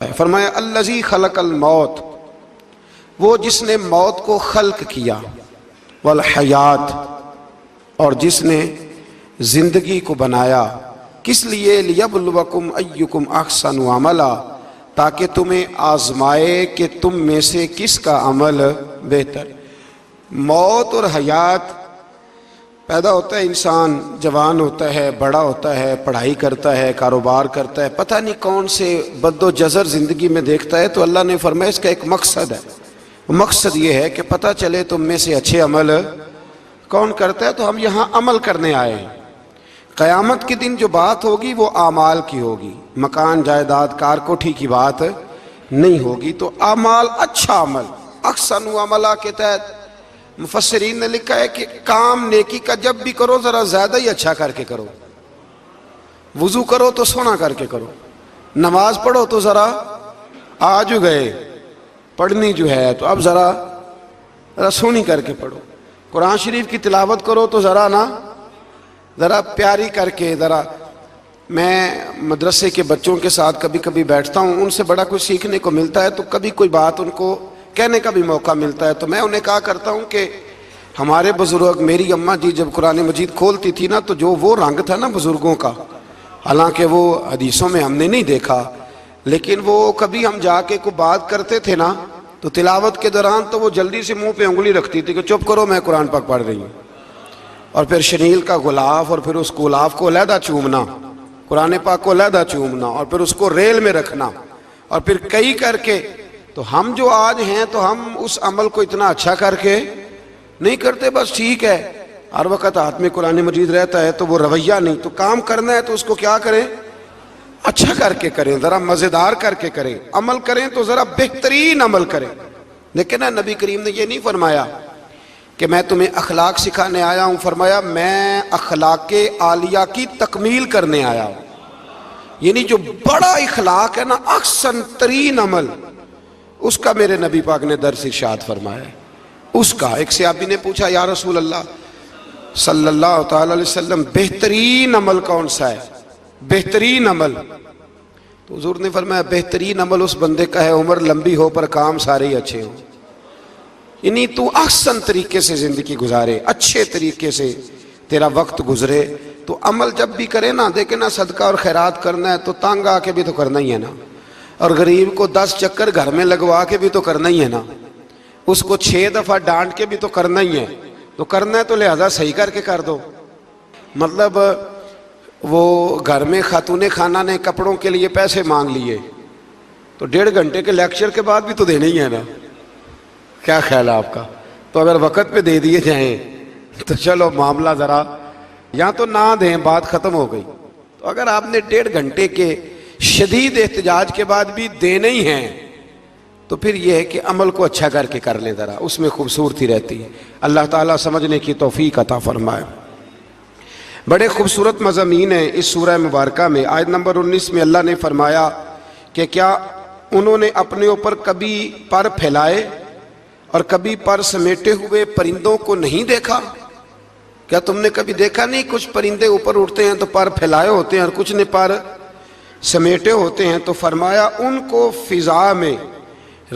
فرمایا الذی خلق الموت، وہ جس نے موت کو خلق کیا، والحیات، اور جس نے زندگی کو بنایا، کس لیے؟ لیبلوکم ایکم احسن عملا، تاکہ تمہیں آزمائے کہ تم میں سے کس کا عمل بہتر۔ موت اور حیات، پیدا ہوتا ہے انسان، جوان ہوتا ہے، بڑا ہوتا ہے، پڑھائی کرتا ہے، کاروبار کرتا ہے، پتہ نہیں کون سے بد و جزر زندگی میں دیکھتا ہے، تو اللہ نے فرمایا اس کا ایک مقصد ہے۔ مقصد یہ ہے کہ پتہ چلے تم میں سے اچھے عمل کون کرتا ہے۔ تو ہم یہاں عمل کرنے آئے ہیں۔ قیامت کے دن جو بات ہوگی وہ اعمال کی ہوگی، مکان جائیداد کار کوٹھی کی بات نہیں ہوگی۔ تو اعمال، اچھا عمل، احسن عملہ کے تحت مفسرین نے لکھا ہے کہ کام نیکی کا جب بھی کرو ذرا زیادہ ہی اچھا کر کے کرو۔ وضو کرو تو سونا کر کے کرو، نماز پڑھو تو ذرا آج گئے پڑھنی جو ہے تو اب ذرا سونی کر کے پڑھو۔ قرآن شریف کی تلاوت کرو تو ذرا پیاری کر کے۔ ذرا میں مدرسے کے بچوں کے ساتھ کبھی کبھی بیٹھتا ہوں، ان سے بڑا کچھ سیکھنے کو ملتا ہے، تو کبھی کوئی بات ان کو کہنے کا بھی موقع ملتا ہے۔ تو میں انہیں کہا کرتا ہوں کہ ہمارے بزرگ، میری اماں جی جب قرآن مجید کھولتی تھی نا، تو جو وہ رنگ تھا نا بزرگوں کا، حالانکہ وہ حدیثوں میں ہم نے نہیں دیکھا، لیکن وہ کبھی ہم جا کے کوئی بات کرتے تھے نا، تو تلاوت کے دوران تو وہ جلدی سے منہ پہ انگلی رکھتی تھی کہ چپ کرو میں قرآن پاک پڑھ رہی ہوں، اور پھر شنیل کا غلاف اور پھر اس غلاف کو علیحدہ چومنا، قرآن پاک کو علیحدہ چومنا، اور پھر اس کو ریل میں رکھنا، اور پھر کئی کر کے۔ تو ہم جو آج ہیں تو ہم اس عمل کو اتنا اچھا کر کے نہیں کرتے، بس ٹھیک ہے ہر وقت ہاتھ میں قرآن مجید رہتا ہے تو وہ رویہ نہیں۔ تو کام کرنا ہے تو اس کو کیا کریں؟ اچھا کر کے کریں، ذرا مزیدار کر کے کریں۔ عمل کریں تو ذرا بہترین عمل کریں۔ لیکن نبی کریم نے یہ نہیں فرمایا کہ میں تمہیں اخلاق سکھانے آیا ہوں، فرمایا میں اخلاق عالیہ کی تکمیل کرنے آیا ہوں۔ یعنی جو بڑا اخلاق ہے نا، احسن ترین عمل، اس کا میرے نبی پاک نے درس ارشاد فرمایا ہے۔ اس کا ایک صحابی نے پوچھا یا رسول اللہ صلی اللہ تعالی علیہ وسلم، بہترین عمل کون سا ہے؟ بہترین عمل؟ تو حضور نے فرمایا بہترین عمل اس بندے کا ہے عمر لمبی ہو پر کام سارے ہی اچھے ہوں۔ یعنی تو احسن طریقے سے زندگی گزارے، اچھے طریقے سے تیرا وقت گزرے۔ تو عمل جب بھی کرے نا، دیکھیں نا، صدقہ اور خیرات کرنا ہے تو تانگ آ کے بھی تو کرنا ہی ہے نا، اور غریب کو 10 چکر گھر میں لگوا کے بھی تو کرنا ہی ہے نا، اس کو 6 دفعہ ڈانٹ کے بھی تو کرنا ہی ہے۔ تو کرنا ہے تو لہذا صحیح کر کے کر دو۔ مطلب وہ گھر میں خاتون خانہ نے کپڑوں کے لیے پیسے مانگ لیے تو 1.5 گھنٹے کے لیکچر کے بعد بھی تو دینے ہی ہے نا، کیا خیال ہے آپ کا؟ تو اگر وقت پہ دے دیے جائیں تو چلو معاملہ ذرا، یا تو نہ دیں، بات ختم ہو گئی۔ تو اگر آپ نے 1.5 گھنٹے کے شدید احتجاج کے بعد بھی دینے ہی ہیں تو پھر یہ ہے کہ عمل کو اچھا کر کے کر لیں، ذرا اس میں خوبصورتی رہتی ہے۔ اللہ تعالیٰ سمجھنے کی توفیق عطا فرمائے۔ بڑے خوبصورت مضامین ہیں اس سورہ مبارکہ میں۔ آیت نمبر 19 میں اللہ نے فرمایا کہ کیا انہوں نے اپنے اوپر کبھی پر پھیلائے اور کبھی پر سمیٹے ہوئے پرندوں کو نہیں دیکھا؟ کیا تم نے کبھی دیکھا نہیں کچھ پرندے اوپر اڑتے ہیں تو پر پھیلائے ہوتے ہیں اور کچھ نے پر سمیٹے ہوتے ہیں؟ تو فرمایا ان کو فضا میں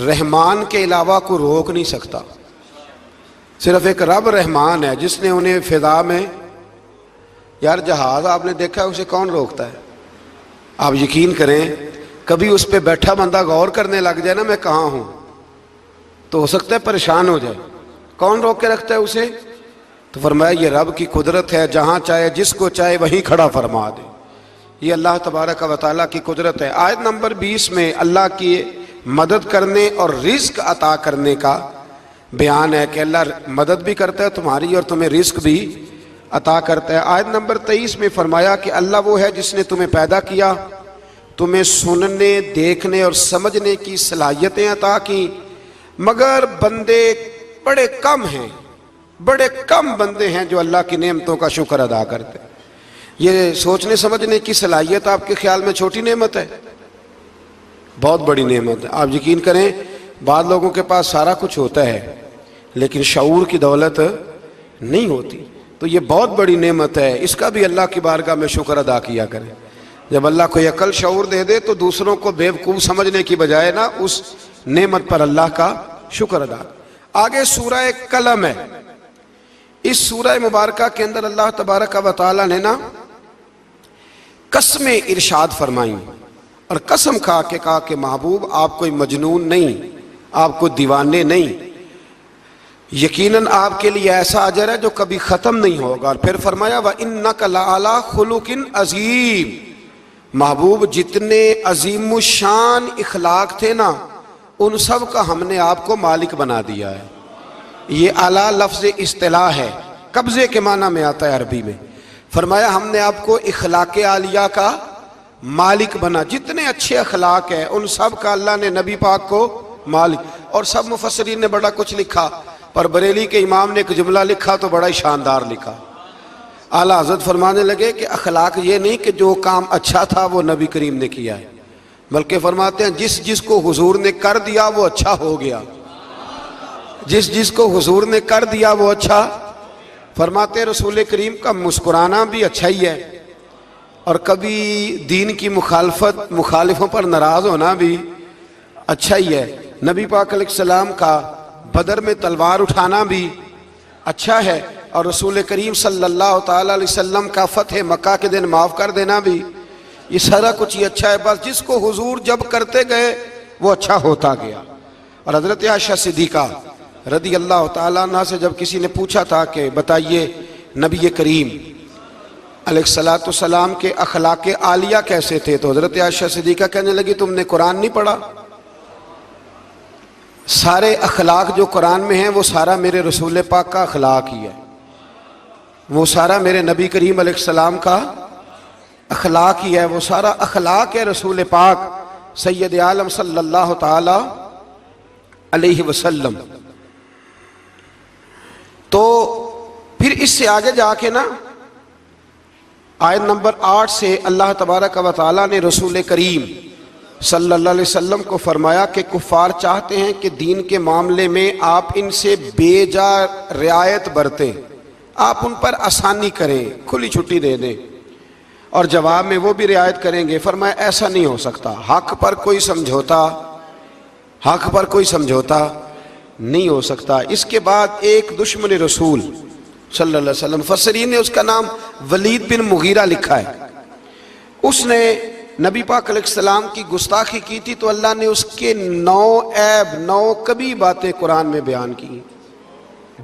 رحمان کے علاوہ کوئی روک نہیں سکتا، صرف ایک رب رحمان ہے جس نے انہیں فضا میں۔ یار جہاز آپ نے دیکھا ہے، اسے کون روکتا ہے؟ آپ یقین کریں کبھی اس پہ بیٹھا بندہ غور کرنے لگ جائے نا میں کہاں ہوں، تو ہو سکتا ہے پریشان ہو جائے۔ کون روک کے رکھتا ہے اسے؟ تو فرمایا یہ رب کی قدرت ہے، جہاں چاہے جس کو چاہے وہیں کھڑا فرما دے۔ یہ اللہ تبارک و تعالیٰ کی قدرت ہے۔ آیت نمبر 20 میں اللہ کی مدد کرنے اور رزق عطا کرنے کا بیان ہے کہ اللہ مدد بھی کرتا ہے تمہاری اور تمہیں رزق بھی عطا کرتا ہے۔ آیت نمبر 23 میں فرمایا کہ اللہ وہ ہے جس نے تمہیں پیدا کیا، تمہیں سننے، دیکھنے اور سمجھنے کی صلاحیتیں عطا کی، مگر بندے بڑے کم ہیں، بڑے کم بندے ہیں جو اللہ کی نعمتوں کا شکر ادا کرتے ہیں۔ یہ سوچنے سمجھنے کی صلاحیت آپ کے خیال میں چھوٹی نعمت ہے؟ بہت بڑی نعمت ہے۔ آپ یقین کریں بعض لوگوں کے پاس سارا کچھ ہوتا ہے لیکن شعور کی دولت نہیں ہوتی، تو یہ بہت بڑی نعمت ہے، اس کا بھی اللہ کی بارگاہ میں شکر ادا کیا کریں۔ جب اللہ کوئی عقل شعور دے دے تو دوسروں کو بیوقوف سمجھنے کی بجائے نا اس نعمت پر اللہ کا شکر ادا۔ آگے سورہ قلم ہے۔ اس سورہ مبارکہ کے اندر اللہ تبارک و تعالی نے نا قسمیں ارشاد فرمائیں اور قسم کھا کے کہا کہ محبوب آپ کوئی مجنون نہیں، آپ کو دیوانے نہیں، یقیناً آپ کے لیے ایسا اجر ہے جو کبھی ختم نہیں ہوگا۔ اور پھر فرمایا وَإِنَّكَ لَعَلَىٰ خُلُقٍ عَظِيمٍ، محبوب جتنے عظیم الشان اخلاق تھے نا ان سب کا ہم نے آپ کو مالک بنا دیا ہے۔ یہ اعلیٰ لفظ اصطلاح ہے، قبضے کے معنی میں آتا ہے عربی میں۔ فرمایا ہم نے آپ کو اخلاق عالیہ کا مالک بنا، جتنے اچھے اخلاق ہیں ان سب کا اللہ نے نبی پاک کو مالک۔ اور سب مفسرین نے بڑا کچھ لکھا، پر بریلی کے امام نے ایک جملہ لکھا تو بڑا ہی شاندار لکھا۔ اعلیٰ حضرت فرمانے لگے کہ اخلاق یہ نہیں کہ جو کام اچھا تھا وہ نبی کریم نے کیا ہے، بلکہ فرماتے ہیں جس کو حضور نے کر دیا وہ اچھا ہو گیا، جس کو حضور نے کر دیا وہ اچھا۔ فرماتے ہیں رسول کریم کا مسکرانا بھی اچھا ہی ہے، اور کبھی دین کی مخالفوں پر ناراض ہونا بھی اچھا ہی ہے۔ نبی پاک علیہ السلام کا بدر میں تلوار اٹھانا بھی اچھا ہے، اور رسول کریم صلی اللہ تعالی علیہ وسلم کا فتح مکہ کے دن معاف کر دینا بھی، یہ سارا کچھ ہی اچھا ہے۔ بس جس کو حضور جب کرتے گئے وہ اچھا ہوتا گیا۔ اور حضرت عائشہ صدیقہ رضی اللہ تعالیٰ عنہ سے جب کسی نے پوچھا تھا کہ بتائیے نبی کریم علیہ السلام کے اخلاق عالیہ کیسے تھے، تو حضرت عائشہ صدیقہ کہنے لگی تم نے قرآن نہیں پڑھا؟ سارے اخلاق جو قرآن میں ہیں وہ سارا میرے رسول پاک کا اخلاق ہی ہے، وہ سارا میرے نبی کریم علیہ السلام کا اخلاق ہی ہے، وہ سارا اخلاق ہے رسول پاک سید عالم صلی اللہ تعالی علیہ وسلم۔ تو پھر اس سے آگے جا کے نا آیت نمبر 8 سے اللہ تبارک و تعالی نے رسول کریم صلی اللہ علیہ وسلم کو فرمایا کہ کفار چاہتے ہیں کہ دین کے معاملے میں آپ ان سے بے جا رعایت برتیں، آپ ان پر آسانی کریں، کھلی چھٹی دے دیں، اور جواب میں وہ بھی رعایت کریں گے۔ فرمایا ایسا نہیں ہو سکتا، حق پر کوئی سمجھوتا نہیں ہو سکتا۔ اس کے بعد ایک دشمن رسول صلی اللہ علیہ وسلم، مفسرین نے اس کا نام ولید بن مغیرہ لکھا ہے، اس نے نبی پاک علیہ السلام کی گستاخی کی تھی، تو اللہ نے اس کے 9 کبھی باتیں قرآن میں بیان کی،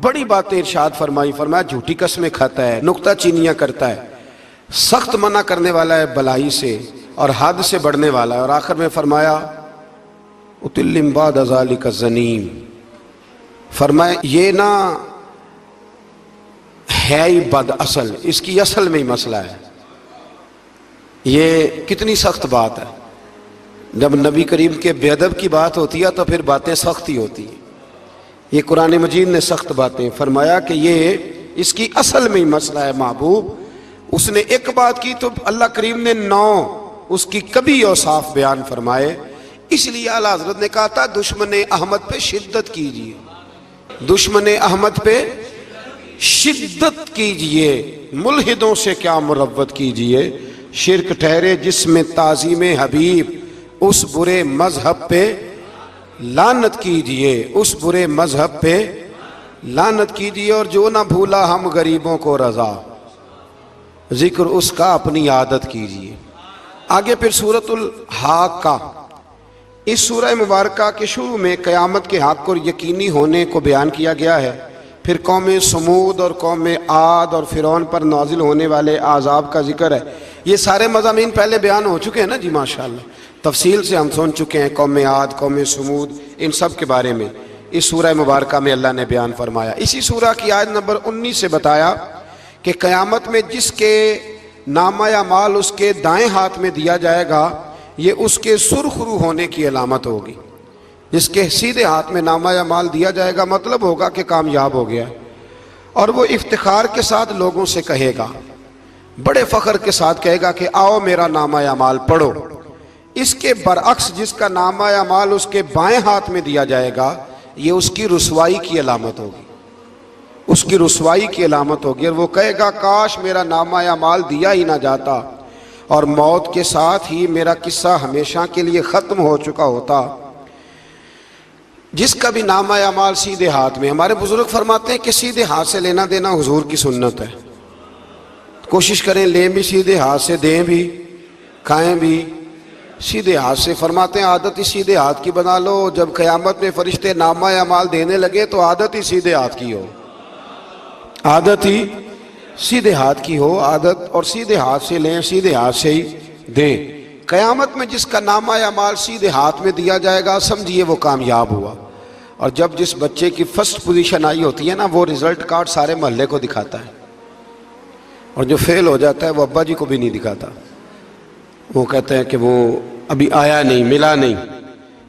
بڑی باتیں ارشاد فرمایا جھوٹی قسمیں کھاتا ہے، نکتہ چینیاں کرتا ہے، سخت منع کرنے والا ہے بلائی سے اور حد سے بڑھنے والا ہے، اور آخر میں فرمایا اتلم بعد ذالک الزنیم، فرمایا یہ نہ ہے ہی بد اصل، اس کی اصل میں ہی مسئلہ ہے۔ یہ کتنی سخت بات ہے، جب نبی کریم کے بے ادب کی بات ہوتی ہے تو پھر باتیں سخت ہی ہوتی ہیں۔ یہ قرآن مجید نے سخت باتیں فرمایا کہ یہ اس کی اصل میں ہی مسئلہ ہے محبوب۔ اس نے ایک بات کی تو اللہ کریم نے 9 اس کی کبھی اوصاف بیان فرمائے، اس لیے اعلیٰ حضرت نے کہا تھا دشمن احمد پہ شدت کیجئے، دشمن احمد پہ شدت کیجئے، ملحدوں سے کیا مروت کیجئے، شرک ٹھہرے جس میں تعظیم حبیب، اس برے مذہب پہ لعنت کیجئے، اس برے مذہب پہ لعنت کیجئے، اور جو نہ بھولا ہم غریبوں کو رضا، ذکر اس کا اپنی عادت کیجئے۔ آگے پھر سورۃ الحاقہ، اس سورہ مبارکہ کے شروع میں قیامت کے حق اور یقینی ہونے کو بیان کیا گیا ہے، پھر قوم سمود اور قوم عاد اور فرعون پر نازل ہونے والے عذاب کا ذکر ہے۔ یہ سارے مضامین پہلے بیان ہو چکے ہیں نا جی، ماشاءاللہ تفصیل سے ہم سن چکے ہیں، قوم عاد، قوم سمود، ان سب کے بارے میں اس سورہ مبارکہ میں اللہ نے بیان فرمایا۔ اسی سورہ کی آیت نمبر 19 سے بتایا کہ قیامت میں جس کے نامہ اعمال اس کے دائیں ہاتھ میں دیا جائے گا، یہ اس کے سرخرو ہونے کی علامت ہوگی۔ جس کے سیدھے ہاتھ میں نامہ اعمال دیا جائے گا مطلب ہوگا کہ کامیاب ہو گیا، اور وہ افتخار کے ساتھ لوگوں سے کہے گا، بڑے فخر کے ساتھ کہے گا کہ آؤ میرا نامہ اعمال پڑھو۔ اس کے برعکس جس کا نامہ اعمال اس کے بائیں ہاتھ میں دیا جائے گا، یہ اس کی رسوائی کی علامت ہوگی، اس کی رسوائی کی علامت ہوگی، اور وہ کہے گا کاش میرا نامہ اعمال دیا ہی نہ جاتا، اور موت کے ساتھ ہی میرا قصہ ہمیشہ کے لیے ختم ہو چکا ہوتا، جس کا بھی نامہ اعمال سیدھے ہاتھ میں۔ ہمارے بزرگ فرماتے ہیں کہ سیدھے ہاتھ سے لینا دینا حضور کی سنت ہے، کوشش کریں لیں بھی سیدھے ہاتھ سے، دیں بھی، کھائیں بھی سیدھے ہاتھ سے۔ فرماتے ہیں عادت ہی سیدھے ہاتھ کی بنا لو، جب قیامت میں فرشتے نامہ اعمال دینے لگے تو عادت ہی سیدھے ہاتھ کی ہو، عادت ہی سیدھے ہاتھ کی ہو، عادت، اور سیدھے ہاتھ سے لیں، سیدھے ہاتھ سے ہی دیں۔ قیامت میں جس کا نامہ اعمال سیدھے ہاتھ میں دیا جائے گا سمجھیے وہ کامیاب ہوا۔ اور جب جس بچے کی فرسٹ پوزیشن آئی ہوتی ہے نا، وہ رزلٹ کارڈ سارے محلے کو دکھاتا ہے، اور جو فیل ہو جاتا ہے وہ ابا جی کو بھی نہیں دکھاتا، وہ کہتے ہیں کہ وہ ابھی آیا نہیں، ملا نہیں۔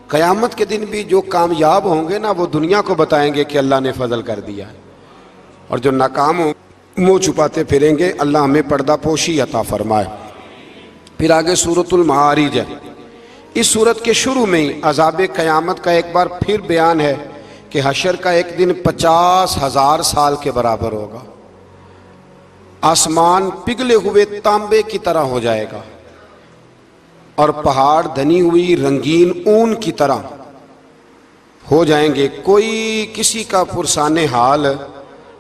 قیامت کے دن بھی جو کامیاب ہوں گے نا وہ دنیا کو بتائیں گے کہ اللہ نے فضل کر دیا ہے، اور جو ناکام ہوں منہ چھپاتے پھریں گے۔ اللہ ہمیں پردہ پوشی عطا فرمائے۔ پھر آگے سورۃ المعارج ہے۔ اس سورت کے شروع میں ہی عذاب قیامت کا ایک بار پھر بیان ہے کہ حشر کا ایک دن 50,000 سال کے برابر ہوگا، آسمان پگھلے ہوئے تانبے کی طرح ہو جائے گا، اور پہاڑ دھنی ہوئی رنگین اون کی طرح ہو جائیں گے، کوئی کسی کا پرسان حال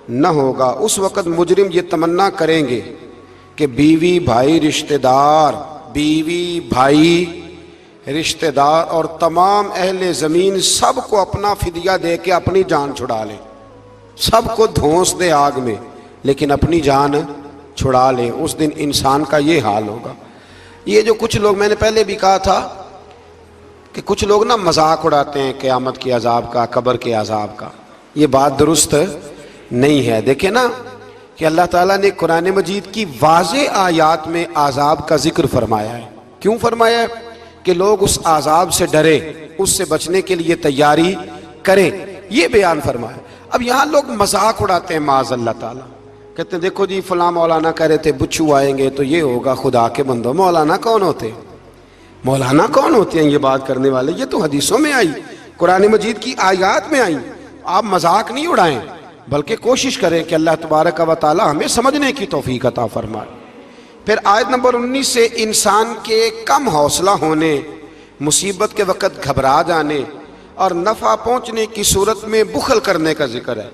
نہ ہوگا۔ اس وقت مجرم یہ تمنا کریں گے کہ بیوی بھائی رشتہ دار، بیوی بھائی رشتہ دار اور تمام اہل زمین سب کو اپنا فدیہ دے کے اپنی جان چھڑا لیں، سب کو دھونس دے آگ میں لیکن اپنی جان چھڑا لیں۔ اس دن انسان کا یہ حال ہوگا۔ یہ جو کچھ لوگ، میں نے پہلے بھی کہا تھا کہ کچھ لوگ نا مذاق اڑاتے ہیں قیامت کے عذاب کا، قبر کے عذاب کا، یہ بات درست نہیں ہے۔ دیکھیں نا کہ اللہ تعالیٰ نے قرآن مجید کی واضح آیات میں عذاب کا ذکر فرمایا ہے۔ کیوں فرمایا ہے؟ کہ لوگ اس عذاب سے ڈرے، اس سے بچنے کے لیے تیاری کریں، یہ بیان فرمایا۔ اب یہاں لوگ مذاق اڑاتے ہیں معاذ اللہ تعالیٰ، کہتے ہیں دیکھو جی فلاں مولانا کہہ رہے تھے بچھو آئیں گے تو یہ ہوگا۔ خدا کے بندو، مولانا کون ہوتے ہیں؟ مولانا کون ہوتے ہیں یہ بات کرنے والے؟ یہ تو حدیثوں میں آئی، قرآن مجید کی آیات میں آئی۔ آپ مذاق نہیں اڑائیں بلکہ کوشش کریں کہ اللہ تبارک و تعالی ہمیں سمجھنے کی توفیق عطا فرمائے۔ پھر آیت نمبر 19 سے انسان کے کم حوصلہ ہونے، مصیبت کے وقت گھبرا جانے اور نفع پہنچنے کی صورت میں بخل کرنے کا ذکر ہے۔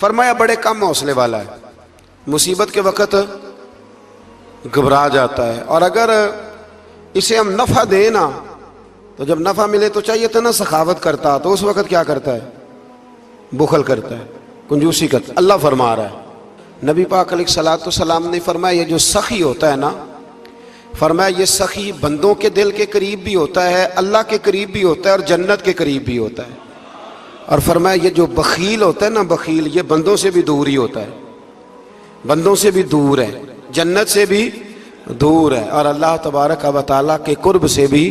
فرمایا بڑے کم حوصلے والا ہے، مصیبت کے وقت گھبرا جاتا ہے، اور اگر اسے ہم نفع دیں نا تو جب نفع ملے تو چاہیے تھا نا سخاوت کرتا، تو اس وقت کیا کرتا ہے؟ بخل کرتا ہے، کنجوسی کرتا ہے۔ اللہ فرما رہا ہے، نبی پاک علیہ الصلوۃ والسلام نے فرمایا یہ جو سخی ہوتا ہے نا، فرمایا یہ سخی بندوں کے دل کے قریب بھی ہوتا ہے، اللہ کے قریب بھی ہوتا ہے، اور جنت کے قریب بھی ہوتا ہے۔ اور فرمایا یہ جو بخیل ہوتا ہے نا، بخیل، یہ بندوں سے بھی دور ہی ہوتا ہے، بندوں سے بھی دور ہے، جنت سے بھی دور ہے، اور اللہ تبارک و تعالیٰ کے قرب سے بھی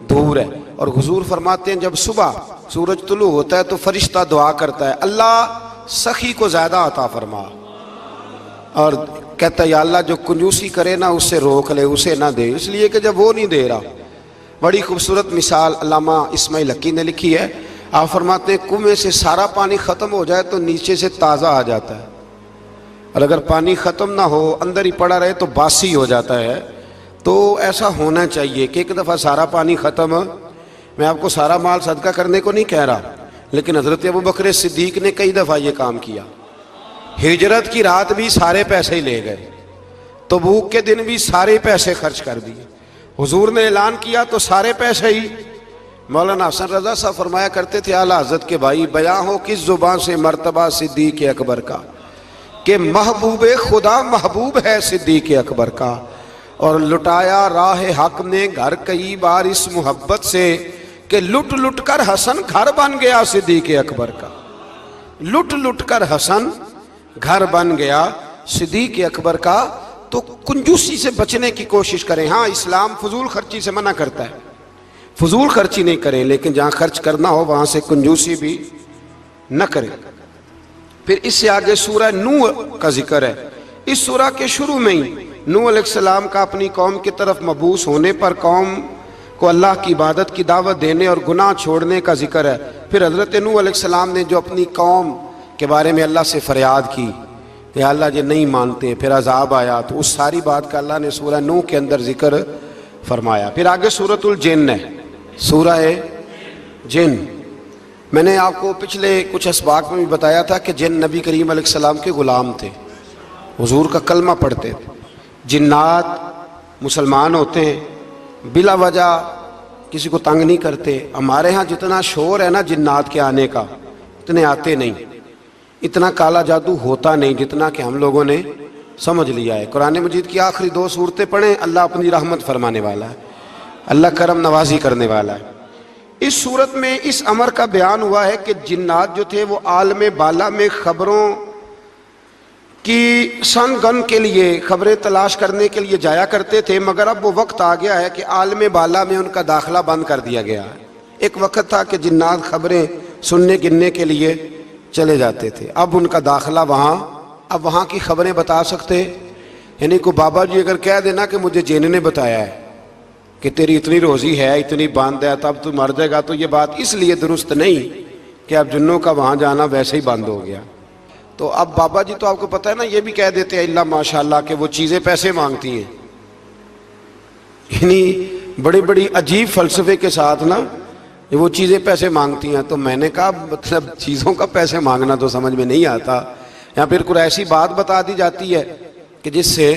دور ہے۔ اور حضور فرماتے ہیں جب صبح سورج طلوع ہوتا ہے تو فرشتہ دعا کرتا ہے، اللہ سخی کو زیادہ عطا فرما، اور کہتا ہے یا اللہ جو کنجوسی کرے نا اس سے روک لے، اسے نہ دے، اس لیے کہ جب وہ نہیں دے رہا۔ بڑی خوبصورت مثال علامہ اسماعیل حقی نے لکھی ہے۔ آپ فرماتے ہیں کنویں سے سارا پانی ختم ہو جائے تو نیچے سے تازہ آ جاتا ہے، اور اگر پانی ختم نہ ہو اندر ہی پڑا رہے تو باسی ہو جاتا ہے۔ تو ایسا ہونا چاہیے کہ ایک دفعہ سارا پانی ختم، میں آپ کو سارا مال صدقہ کرنے کو نہیں کہہ رہا، لیکن حضرت ابوبکر صدیق نے کئی دفعہ یہ کام کیا۔ ہجرت کی رات بھی سارے پیسے ہی لے گئے، تبوک کے دن بھی سارے پیسے خرچ کر دیے، حضور نے اعلان کیا تو سارے پیسے ہی۔ مولانا حسن رضا صاحب فرمایا کرتے تھے اعلیٰ حضرت کے بھائی، بیاں ہو کس زبان سے مرتبہ صدیق اکبر کا، کہ محبوب خدا محبوب ہے صدیق اکبر کا، اور لٹایا راہ حق نے گھر کئی بار اس محبت سے، کہ لٹ لٹ کر حسن گھر بن گیا صدیق اکبر کا، لٹ لٹ کر حسن گھر بن گیا صدیق اکبر کا۔ تو کنجوسی سے بچنے کی کوشش کریں۔ ہاں اسلام فضول خرچی سے منع کرتا ہے، فضول خرچی نہیں کریں، لیکن جہاں خرچ کرنا ہو وہاں سے کنجوسی بھی نہ کریں۔ پھر اس سے آگے سورہ نوح کا ذکر ہے۔ اس سورہ کے شروع میں ہی نوح علیہ السلام کا اپنی قوم کی طرف مبعوث ہونے پر قوم کو اللہ کی عبادت کی دعوت دینے اور گناہ چھوڑنے کا ذکر ہے۔ پھر حضرت نوح علیہ السلام نے جو اپنی قوم کے بارے میں اللہ سے فریاد کی، یا اللہ یہ نہیں مانتے، پھر عذاب آیا، تو اس ساری بات کا اللہ نے سورہ نوح کے اندر ذکر فرمایا۔ پھر آگے سورۃ الجن ہے، سورہ جن۔ میں نے آپ کو پچھلے کچھ اسباق میں بھی بتایا تھا کہ جن نبی کریم علیہ السلام کے غلام تھے، حضور کا کلمہ پڑھتے تھے۔ جنات مسلمان ہوتے ہیں، بلا وجہ کسی کو تنگ نہیں کرتے۔ ہمارے ہاں جتنا شور ہے نا جنات کے آنے کا، اتنے آتے نہیں، اتنا کالا جادو ہوتا نہیں جتنا کہ ہم لوگوں نے سمجھ لیا ہے۔ قرآن مجید کی آخری 2 سورتیں پڑھیں، اللہ اپنی رحمت فرمانے والا ہے، اللہ کرم نوازی کرنے والا ہے۔ اس صورت میں اس امر کا بیان ہوا ہے کہ جنات جو تھے وہ عالم بالا میں خبروں کی سن گن کے لیے، خبریں تلاش کرنے کے لیے جایا کرتے تھے، مگر اب وہ وقت آ گیا ہے کہ عالم بالا میں ان کا داخلہ بند کر دیا گیا ہے۔ ایک وقت تھا کہ جنات خبریں سننے گننے کے لیے چلے جاتے تھے، اب ان کا داخلہ اب وہاں کی خبریں بتا سکتے، یعنی کوئی بابا جی اگر کہہ دینا کہ مجھے جن نے بتایا ہے کہ تیری اتنی روزی ہے، اتنی باندھ ہے، تب تو مر جائے گا، تو یہ بات اس لیے درست نہیں کہ اب جنوں کا وہاں جانا ویسے ہی بند ہو گیا۔ تو اب بابا جی تو آپ کو پتہ ہے نا، یہ بھی کہہ دیتے ہیں اللہ ماشاءاللہ کہ وہ چیزیں پیسے مانگتی ہیں، یعنی بڑی بڑی عجیب فلسفے کے ساتھ نا وہ چیزیں پیسے مانگتی ہیں۔ تو میں نے کہا مطلب چیزوں کا پیسے مانگنا تو سمجھ میں نہیں آتا، یا پھر کوئی ایسی بات بتا دی جاتی ہے کہ جس سے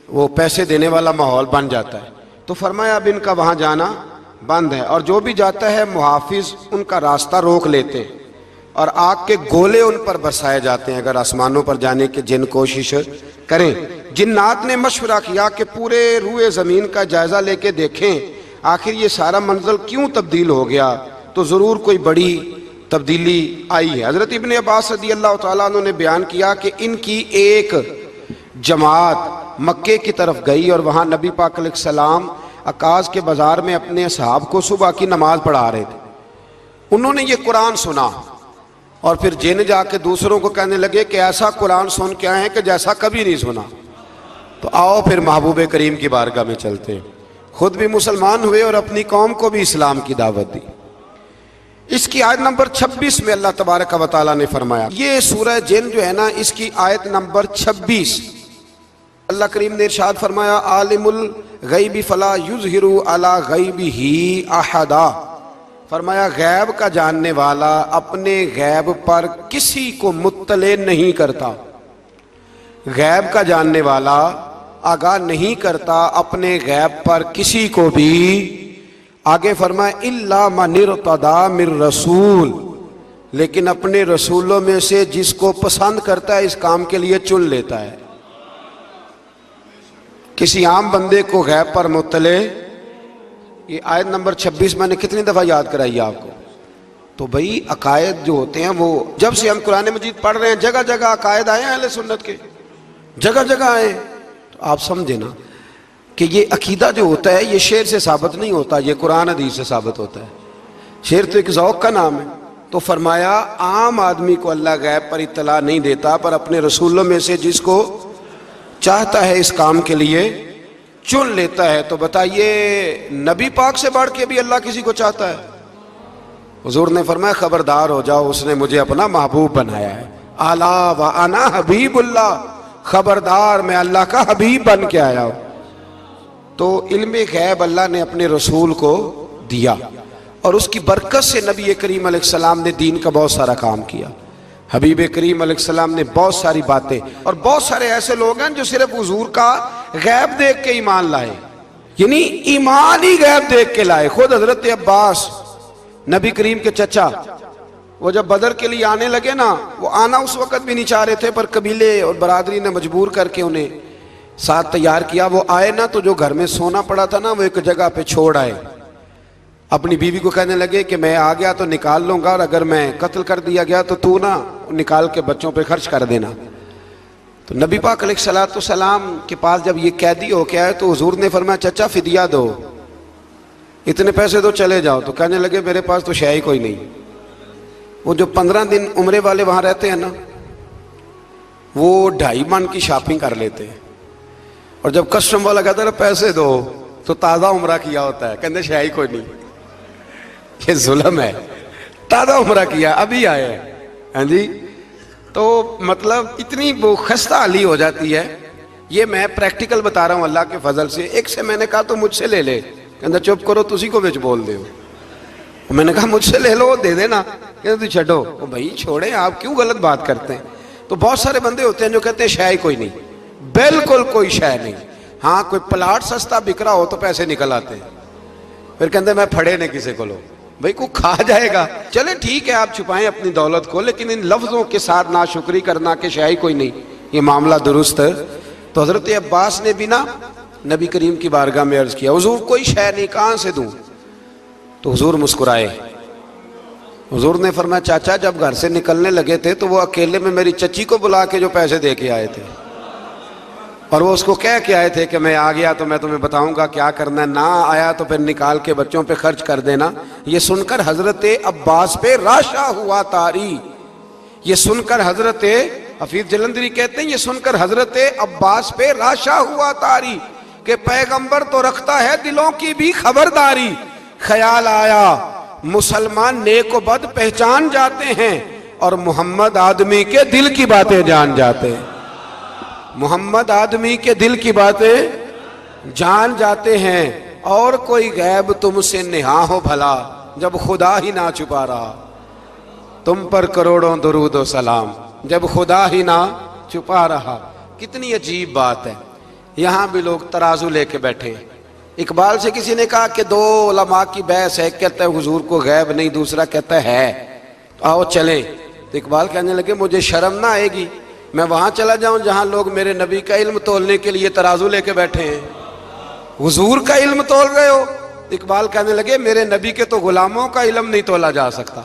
وہ پیسے دینے والا ماحول بن جاتا ہے۔ تو فرمایا اب ان کا وہاں جانا بند ہے، اور جو بھی جاتا ہے محافظ ان کا راستہ روک لیتے، اور آگ کے گولے ان پر برسائے جاتے ہیں اگر آسمانوں پر جانے کے جن کوشش کریں۔ جنات نے مشورہ کیا کہ پورے روئے زمین کا جائزہ لے کے دیکھیں آخر یہ سارا منزل کیوں تبدیل ہو گیا، تو ضرور کوئی بڑی تبدیلی آئی ہے۔ حضرت ابن عباس رضی اللہ تعالیٰ عنہ نے بیان کیا کہ ان کی ایک جماعت مکے کی طرف گئی، اور وہاں نبی پاک علیہ السلام عکاظ کے بازار میں اپنے اصحاب کو صبح کی نماز پڑھا رہے تھے۔ انہوں نے یہ قرآن سنا، اور پھر جن جا کے دوسروں کو کہنے لگے کہ ایسا قرآن سن کے آئے ہیں کہ جیسا کبھی نہیں سنا۔ تو آؤ پھر محبوب کریم کی بارگاہ میں چلتے ہیں، خود بھی مسلمان ہوئے اور اپنی قوم کو بھی اسلام کی دعوت دی۔ اس کی آیت نمبر 26 میں اللہ تبارک و تعالیٰ نے فرمایا، یہ سورہ جن جو ہے نا، اس کی آیت نمبر 26 اللہ کریم نے ارشاد فرمایا، عالم الغیب فلا یظہر علی غیبہ احدا، فرمایا غیب کا جاننے والا اپنے غیب پر کسی کو مطلع نہیں کرتا، غیب کا جاننے والا آگاہ نہیں کرتا اپنے غیب پر کسی کو بھی۔ آگے فرمایا الا من ارتضی من رسول، لیکن اپنے رسولوں میں سے جس کو پسند کرتا ہے اس کام کے لیے چن لیتا ہے۔ کسی عام بندے کو غیب پر مطلع، یہ آیت نمبر 26 میں نے کتنی دفعہ یاد کرائی ہے آپ کو؟ تو بھئی عقائد جو ہوتے ہیں وہ جب سے ہم قرآن مجید پڑھ رہے ہیں جگہ جگہ عقائد آئے ہیں اہل سنت کے، جگہ جگہ آئے، تو آپ سمجھے نا کہ یہ عقیدہ جو ہوتا ہے یہ شعر سے ثابت نہیں ہوتا، یہ قرآن حدیث سے ثابت ہوتا ہے۔ شعر تو ایک ذوق کا نام ہے۔ تو فرمایا عام آدمی کو اللہ غیب پر اطلاع نہیں دیتا، پر اپنے رسولوں میں سے جس کو چاہتا ہے اس کام کے لیے چن لیتا ہے۔ تو بتائیے نبی پاک سے بڑھ کے بھی اللہ کسی کو چاہتا ہے؟ حضور نے فرمایا خبردار ہو جاؤ، اس نے مجھے اپنا محبوب بنایا ہے، الا وانا حبیب اللہ، خبردار میں اللہ کا حبیب بن کے آیا ہوں۔ تو علم غیب اللہ نے اپنے رسول کو دیا، اور اس کی برکت سے نبی کریم علیہ السلام نے دین کا بہت سارا کام کیا۔ حبیب کریم علیہ السلام نے بہت ساری باتیں، اور بہت سارے ایسے لوگ ہیں جو صرف حضور کا غیب دیکھ کے ایمان لائے، یعنی ایمان ہی غیب دیکھ کے لائے۔ خود حضرت عباس نبی کریم کے چچا، وہ جب بدر کے لیے آنے لگے نا، وہ آنا اس وقت بھی نہیں چاہ رہے تھے، پر قبیلے اور برادری نے مجبور کر کے انہیں ساتھ تیار کیا۔ وہ آئے نا تو جو گھر میں سونا پڑا تھا نا وہ ایک جگہ پہ چھوڑ آئے، اپنی بیوی کو کہنے لگے کہ میں آ گیا تو نکال لوں گا، اور اگر میں قتل کر دیا گیا تو نا نکال کے بچوں پہ خرچ کر دینا۔ تو نبی پاک علیہ السلام کے پاس جب یہ قیدی ہو کے آئے تو حضور نے فرمایا چچا فدیہ دو، اتنے پیسے دو چلے جاؤ۔ تو کہنے لگے میرے پاس تو شے ہی کوئی نہیں۔ وہ جو 15 دن عمرے والے وہاں رہتے ہیں نا، وہ 2.5 من کی شاپنگ کر لیتے ہیں، اور جب کسٹم والا کہتا ہے پیسے دو تو تازہ عمرہ کیا ہوتا ہے، کہتے شے ہی کوئی نہیں۔ یہ ظلم ہے، تازہ عمرہ کیا ابھی آئے ہیں، ہاں جی۔ تو مطلب اتنی وہ خستہ حالی ہو جاتی ہے. یہ میں پریکٹیکل بتا رہا ہوں اللہ کے فضل سے. ایک سے میں نے کہا تو مجھ سے لے لے, کہتا چپ کرو تسی کو بچ بول دے ہو. میں نے کہا مجھ سے لے لو دے دینا, کہتا تو چھڈو. بھائی چھوڑیں, آپ کیوں غلط بات کرتے ہیں. تو بہت سارے بندے ہوتے ہیں جو کہتے ہیں شے ہی کوئی نہیں, بالکل کوئی شے نہیں. ہاں کوئی پلاٹ سستا بک رہا ہو تو پیسے نکل آتے ہیں, پھر کہتے ہیں میں پھڑے نہیں کسی کو لو. بھائی کو کھا جائے گا, چلے ٹھیک ہے آپ چھپائیں اپنی دولت کو, لیکن ان لفظوں کے ساتھ ناشکری کرنا کہ شے ہی کوئی نہیں, یہ معاملہ درست ہے. تو حضرت عباس نے بھی نا نبی کریم کی بارگاہ میں عرض کیا, حضور کوئی شے نہیں, کہاں سے دوں. تو حضور مسکرائے. حضور نے فرمایا چاچا جب گھر سے نکلنے لگے تھے تو وہ اکیلے میں میری چچی کو بلا کے جو پیسے دے کے آئے تھے, اور وہ اس کو کہہ کے آئے تھے کہ میں آ گیا تو میں تمہیں بتاؤں گا کیا کرنا ہے, نہ آیا تو پھر نکال کے بچوں پہ خرچ کر دینا. یہ سن کر حضرت عباس پہ راشا ہوا طاری. یہ سن کر حضرت حفیظ جلندری کہتے ہیں یہ سن کر حضرت عباس پہ راشا ہوا طاری کہ پیغمبر تو رکھتا ہے دلوں کی بھی خبرداری. خیال آیا مسلمان نیک و بد پہچان جاتے ہیں, اور محمد آدمی کے دل کی باتیں جان جاتے ہیں. محمد آدمی کے دل کی باتیں جان جاتے ہیں. اور کوئی غیب تم سے نہا ہو بھلا, جب خدا ہی نہ چھپا رہا. تم پر کروڑوں درود و سلام, جب خدا ہی نہ چھپا رہا. کتنی عجیب بات ہے. یہاں بھی لوگ ترازو لے کے بیٹھے. اقبال سے کسی نے کہا کہ دو علماء کی بحث ہے, کہتا ہے حضور کو غیب نہیں, دوسرا کہتا ہے آؤ چلیں. تو اقبال کہنے لگے مجھے شرم نہ آئے گی میں وہاں چلا جاؤں جہاں لوگ میرے نبی کا علم تولنے کے لیے ترازو لے کے بیٹھے ہیں, حضور کا علم تول رہے ہو. اقبال کہنے لگے میرے نبی کے تو غلاموں کا علم نہیں تولا جا سکتا,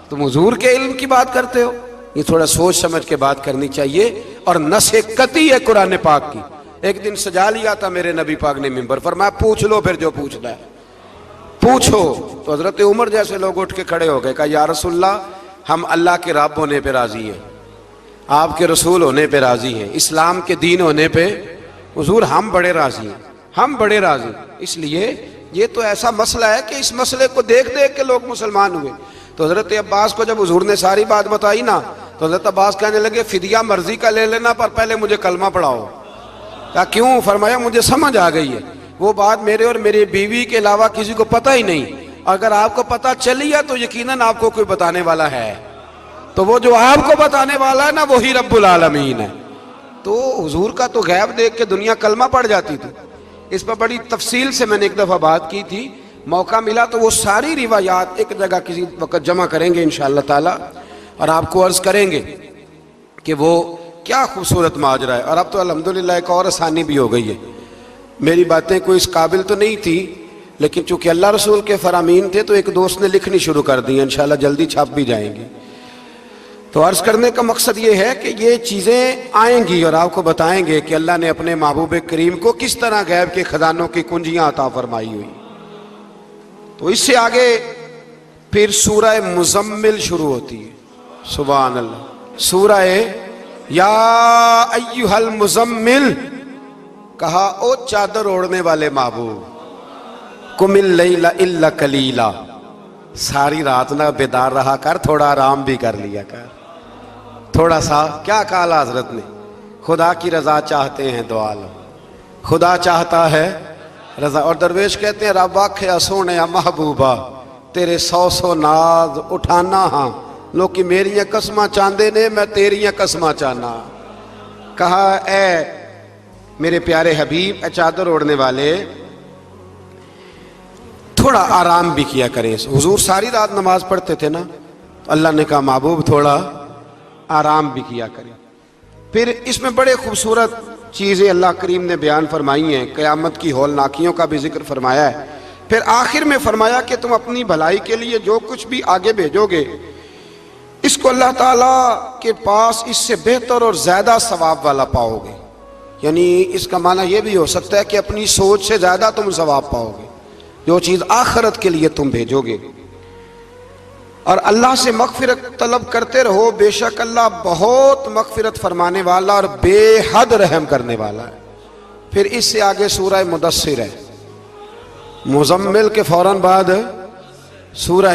تم حضور کے علم کی بات کرتے ہو. یہ تھوڑا سوچ سمجھ کے بات کرنی چاہیے. اور نص قطعی ہے قرآن پاک کی. ایک دن سجا لیا تھا میرے نبی پاک نے ممبر, فرمایا پوچھ لو پھر جو پوچھنا ہے پوچھو. تو حضرت عمر جیسے لوگ اٹھ کے کھڑے ہو گئے, کہا یا رسول اللہ ہم اللہ کے رب ہونے پہ راضی ہیں, آپ کے رسول ہونے پہ راضی ہیں, اسلام کے دین ہونے پہ حضور ہم بڑے راضی ہیں, ہم بڑے راضی. اس لیے یہ تو ایسا مسئلہ ہے کہ اس مسئلے کو دیکھ دیکھ کے لوگ مسلمان ہوئے. تو حضرت عباس کو جب حضور نے ساری بات بتائی نا, تو حضرت عباس کہنے لگے فدیہ مرضی کا لے لینا پر پہلے مجھے کلمہ پڑھاؤ. کہا کیوں؟ فرمایا مجھے سمجھ آ گئی ہے, وہ بات میرے اور میری بیوی کے علاوہ کسی کو پتہ ہی نہیں. اگر آپ کو پتہ چلی ہے تو یقیناً آپ کو کوئی بتانے والا ہے, تو وہ جو آپ کو بتانے والا ہے نا وہی رب العالمین ہے. تو حضور کا تو غیب دیکھ کے دنیا کلمہ پڑھ جاتی تھی. اس پر بڑی تفصیل سے میں نے ایک دفعہ بات کی تھی, موقع ملا تو وہ ساری روایات ایک جگہ کسی وقت جمع کریں گے انشاءاللہ تعالی, اور آپ کو عرض کریں گے کہ وہ کیا خوبصورت ماجرا ہے. اور اب تو الحمدللہ ایک اور آسانی بھی ہو گئی ہے. میری باتیں کوئی اس قابل تو نہیں تھی, لیکن چونکہ اللہ رسول کے فرامین تھے تو ایک دوست نے لکھنی شروع کر دی, انشاءاللہ جلدی چھپ بھی جائیں گی. تو عرض کرنے کا مقصد یہ ہے کہ یہ چیزیں آئیں گی اور آپ کو بتائیں گے کہ اللہ نے اپنے محبوب کریم کو کس طرح غیب کے خزانوں کی کنجیاں عطا فرمائی ہوئی. تو اس سے آگے پھر سورہ مزمل شروع ہوتی ہے. سبحان اللہ. سورہ یا ایھا المزمل, کہا او چادر اوڑھنے والے محبوب, قم اللیل الا قلیلا, ساری رات نہ بیدار رہا کر, تھوڑا آرام بھی کر لیا کر. تھوڑا سا کیا کہا حضرت نے, خدا کی رضا چاہتے ہیں دعا لو, خدا چاہتا ہے رضا. اور درویش کہتے ہیں رب آکھیا سونے محبوبہ تیرے 100 ناز اٹھانا ہاں, لوکی میریاں قسماں چاندے نے میں تیریاں قسماں چاہنا. کہا اے میرے پیارے حبیب, اے چادر اوڑھنے والے, تھوڑا آرام بھی کیا کریں. حضور ساری رات نماز پڑھتے تھے نا, تو اللہ نے کہا محبوب تھوڑا آرام بھی کیا کریں. پھر اس میں بڑے خوبصورت چیزیں اللہ کریم نے بیان فرمائی ہیں, قیامت کی ہولناکیوں کا بھی ذکر فرمایا ہے. پھر آخر میں فرمایا کہ تم اپنی بھلائی کے لیے جو کچھ بھی آگے بھیجو گے اس کو اللہ تعالیٰ کے پاس اس سے بہتر اور زیادہ ثواب والا پاؤ گے. یعنی اس کا معنی یہ بھی ہو سکتا ہے کہ اپنی سوچ سے زیادہ تم ثواب پاؤ گے جو چیز آخرت کے لیے تم بھیجو گے. اور اللہ سے مغفرت طلب کرتے رہو, بے شک اللہ بہت مغفرت فرمانے والا اور بے حد رحم کرنے والا ہے. پھر اس سے آگے سورہ مدثر ہے. مزمل کے فوراً بعد سورہ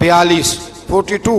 42 42,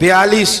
42,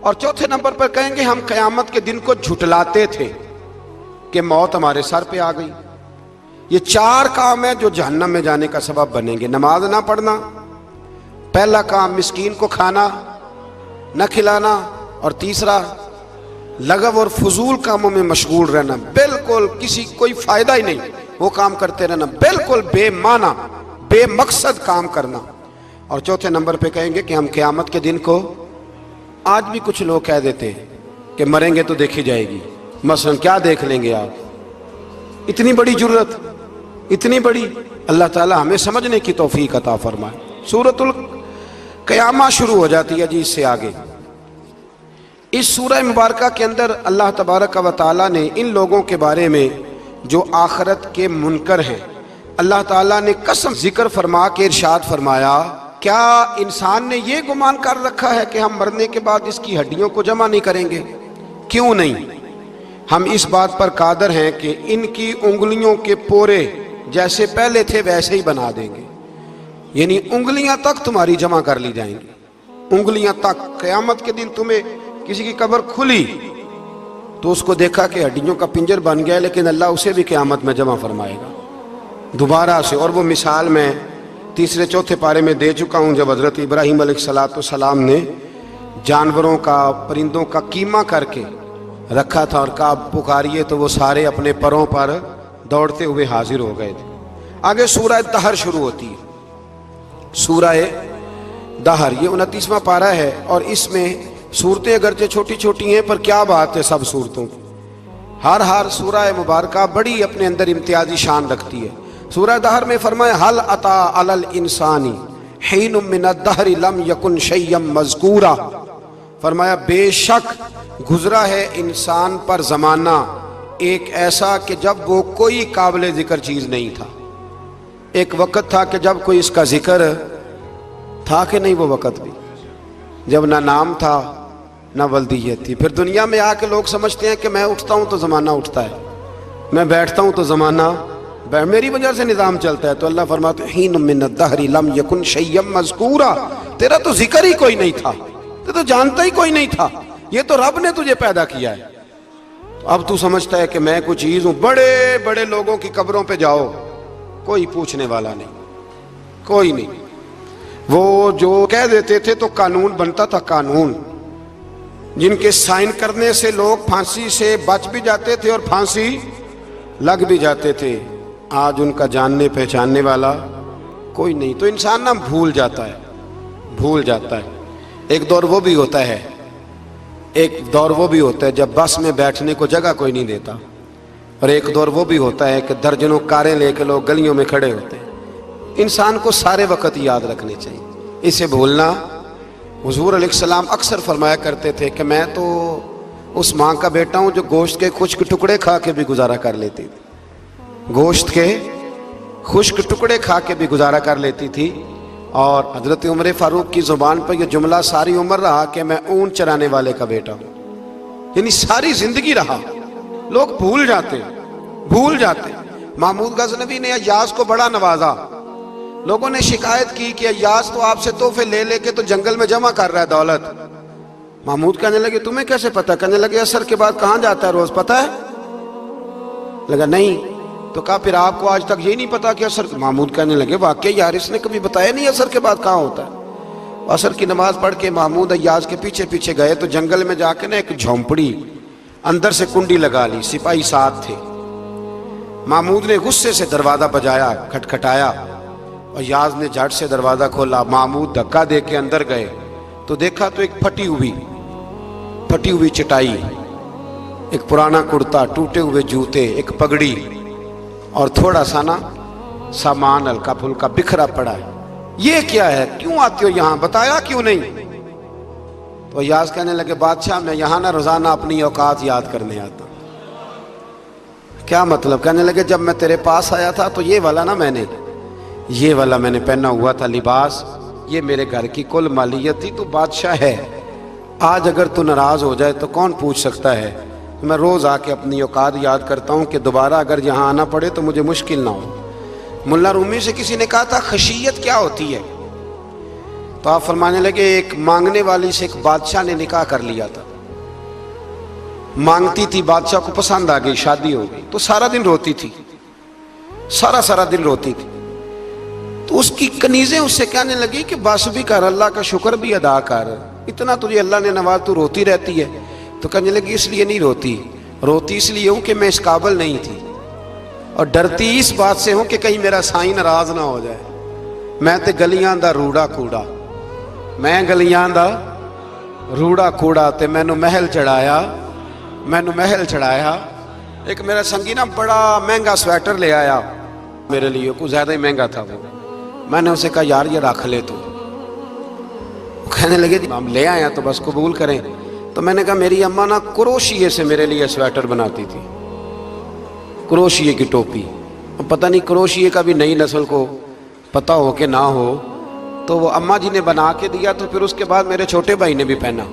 اور چوتھے نمبر پر کہیں گے ہم قیامت کے دن کو جھٹلاتے تھے کہ موت ہمارے سر پہ آ گئی۔ یہ 4 کام ہیں جو جہنم میں جانے کا سبب بنیں گے۔ نماز نہ پڑھنا، پہلا کام مسکین کو کھانا نہ کھلانا، اور تیسرا لغو اور فضول کاموں میں مشغول رہنا، بالکل کسی کوئی فائدہ ہی نہیں وہ کام کرتے رہنا، بالکل بے معنی بے مقصد کام کرنا۔ اور چوتھے نمبر پہ کہیں گے کہ ہم قیامت کے دن کو، آج بھی کچھ لوگ کہہ دیتے ہیں کہ مریں گے تو دیکھی جائے گی، مثلا کیا دیکھ لیں گے آپ؟ اتنی بڑی جرت، اتنی بڑی، اللہ تعالی ہمیں سمجھنے کی توفیق عطا فرمائے۔ سورۃ القیامہ شروع ہو جاتی ہے جی اس سے آگے۔ اس سورہ مبارکہ کے اندر اللہ تبارک و تعالیٰ نے ان لوگوں کے بارے میں جو آخرت کے منکر ہیں، اللہ تعالیٰ نے قسم ذکر فرما کے ارشاد فرمایا، کیا انسان نے یہ گمان کر رکھا ہے کہ ہم مرنے کے بعد اس کی ہڈیوں کو جمع نہیں کریں گے؟ کیوں نہیں، ہم اس بات پر قادر ہیں کہ ان کی انگلیوں کے پورے جیسے پہلے تھے ویسے ہی بنا دیں گے، یعنی انگلیاں تک تمہاری جمع کر لی جائیں گی، انگلیاں تک۔ قیامت کے دن تمہیں کسی کی قبر کھلی تو اس کو دیکھا کہ ہڈیوں کا پنجر بن گیا، لیکن اللہ اسے بھی قیامت میں جمع فرمائے گا دوبارہ سے۔ اور وہ مثال میں 3 4 پارے میں دے چکا ہوں، جب حضرت ابراہیم علیہ السلام نے جانوروں کا، پرندوں کا قیمہ کر کے رکھا تھا اور کہا پکاریے، تو وہ سارے اپنے پروں پر دوڑتے ہوئے حاضر ہو گئے تھے۔ آگے سورہ دہر شروع ہوتی ہے، سورہ دہر، یہ 29واں پارہ ہے، اور اس میں صورتیں اگرچہ چھوٹی چھوٹی ہیں پر کیا بات ہے سب صورتوں کی، ہر سورہ مبارکہ بڑی اپنے اندر امتیازی شان رکھتی ہے۔ سورہ دہر میں فرمایا حل اتی علی الانسان حین من الدہر لم یکن شیئا مذکورا، فرمایا بے شک گزرا ہے انسان پر زمانہ ایک ایسا کہ جب وہ کوئی قابل ذکر چیز نہیں تھا۔ ایک وقت تھا کہ جب کوئی اس کا ذکر تھا کہ نہیں، وہ وقت بھی جب نہ نام تھا نہ ولدیت تھی۔ پھر دنیا میں آ کے لوگ سمجھتے ہیں کہ میں اٹھتا ہوں تو زمانہ اٹھتا ہے، میں بیٹھتا ہوں تو زمانہ میری وجہ سے نظام چلتا ہے۔ تو اللہ فرماتے ہیں حین من الدہر لم یکن شیئا مذکورا، تیرا تو ذکر ہی کوئی نہیں تھا، تو جانتا ہی کوئی نہیں تھا، یہ تو رب نے تجھے پیدا کیا ہے۔ اب تو سمجھتا ہے کہ میں کوئی چیز ہوں۔ بڑے بڑے لوگوں کی قبروں پہ جاؤ، کوئی پوچھنے والا نہیں، کوئی نہیں۔ وہ جو کہہ دیتے تھے تو قانون بنتا تھا، قانون جن کے سائن کرنے سے لوگ پھانسی سے بچ بھی جاتے تھے اور پھانسی لگ بھی جاتے تھے، آج ان کا جاننے پہچاننے والا کوئی نہیں۔ تو انسان نا بھول جاتا ہے۔ ایک دور وہ بھی ہوتا ہے جب بس میں بیٹھنے کو جگہ کوئی نہیں دیتا، اور ایک دور وہ بھی ہوتا ہے کہ درجنوں کاریں لے کے لوگ گلیوں میں کھڑے ہوتے ہیں۔ انسان کو سارے وقت یاد رکھنے چاہیے، اسے بھولنا۔ حضور علیہ السلام اکثر فرمایا کرتے تھے کہ میں تو اس ماں کا بیٹا ہوں جو گوشت کے خشک ٹکڑے کھا کے بھی گزارا کر لیتی تھی، گوشت کے خشک ٹکڑے کھا کے بھی گزارا کر لیتی تھی۔ اور حضرت عمر فاروق کی زبان پر یہ جملہ ساری عمر رہا کہ میں اونٹ چرانے والے کا بیٹا ہوں، یعنی ساری زندگی رہا۔ لوگ بھول جاتے۔ محمود غزنوی نے ایاز کو بڑا نوازا، لوگوں نے شکایت کی کہ ایاز تو آپ سے تحفے لے لے کے تو جنگل میں جمع کر رہا ہے دولت۔ محمود کہنے لگے تمہیں کیسے پتا؟ کہنے لگے عصر کے بعد کہاں جاتا ہے روز، پتہ ہے؟ لگا نہیں، تو کہا پھر آپ کو آج تک یہ نہیں پتا کہ عصر؟ محمود کہنے لگے واقعی یار اس نے کبھی بتایا نہیں عصر کے بعد کہاں ہوتا ہے۔ عصر کی نماز پڑھ کے محمود ایاز کے پیچھے پیچھے گئے تو جنگل میں جا کے نا ایک جھونپڑی، اندر سے کنڈی لگا لی، سپاہی ساتھ تھے۔ محمود نے غصے سے دروازہ بجایا، کھٹکھٹایا، اور ایاز نے جھٹ سے دروازہ کھولا۔ محمود دھکا دے کے اندر گئے تو دیکھا تو ایک پھٹی ہوئی چٹائی، ایک پرانا کرتا، ٹوٹے ہوئے جوتے، ایک پگڑی، اور تھوڑا سا نا سامان ہلکا پھلکا بکھرا پڑا ہے۔ یہ کیا ہے؟ کیوں آتے ہو یہاں؟ بتایا کیوں نہیں؟ تو ایاز کہنے لگے بادشاہ میں یہاں نا روزانہ اپنی اوقات یاد کرنے آتا ہوں۔ کیا مطلب؟ کہنے لگے جب میں تیرے پاس آیا تھا تو یہ والا میں نے پہنا ہوا تھا لباس، یہ میرے گھر کی کل مالیت تھی، تو بادشاہ ہے، آج اگر تو ناراض ہو جائے تو کون پوچھ سکتا ہے؟ میں روز آ کے اپنی اوقات یاد کرتا ہوں کہ دوبارہ اگر یہاں آنا پڑے تو مجھے مشکل نہ ہو۔ ملا رومی سے کسی نے کہا تھا خشیت کیا ہوتی ہے؟ تو آپ فرمانے لگے ایک مانگنے والی سے ایک بادشاہ نے نکاح کر لیا تھا، مانگتی تھی، بادشاہ کو پسند آ گئی، شادی ہو گئی، تو سارا دن روتی تھی، سارا دن روتی تھی۔ تو اس کی کنیزیں اس سے کہنے لگی کہ بس بھی کر، اللہ کا شکر بھی ادا کر، اتنا تجھے اللہ نے نواز، تو روتی رہتی ہے۔ تو کہنے لگی اس لیے نہیں روتی، روتی اس لیے ہوں کہ میں اس قابل نہیں تھی، اور ڈرتی اس بات سے ہوں کہ کہیں میرا سائیں ناراض نہ ہو جائے۔ میں تے گلیاں دا روڑا کوڑا، میں گلیاں دا روڑا کوڑا، تے مینوں محل چڑھایا۔ ایک میرا سنگی نا بڑا مہنگا سویٹر لے آیا میرے لیے، کچھ زیادہ ہی مہنگا تھا وہ۔ میں نے اسے کہا یار یہ رکھ لے تو، کہنے لگے ہم لے آیا تو بس قبول کریں۔ تو میں نے کہا میری اماں نا کروشیے سے میرے لیے سویٹر بناتی تھی، کروشیے کی ٹوپی، پتہ نہیں کروشیے کا بھی نئی نسل کو پتہ ہو کہ نہ ہو، تو وہ اماں جی نے بنا کے دیا، تو پھر اس کے بعد میرے چھوٹے بھائی نے بھی پہنا،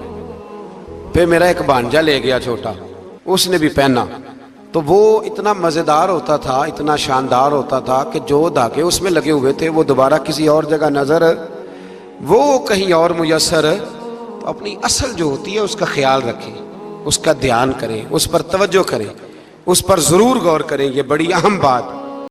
پھر میرا ایک بھانجا لے گیا چھوٹا، اس نے بھی پہنا۔ تو وہ اتنا مزیدار ہوتا تھا، اتنا شاندار ہوتا تھا کہ جو دھاگے اس میں لگے ہوئے تھے وہ دوبارہ کسی اور جگہ نظر، وہ کہیں اور میسر۔ تو اپنی اصل جو ہوتی ہے اس کا خیال رکھیں، اس کا دھیان کریں، اس پر توجہ کریں، اس پر ضرور غور کریں، یہ بڑی اہم بات۔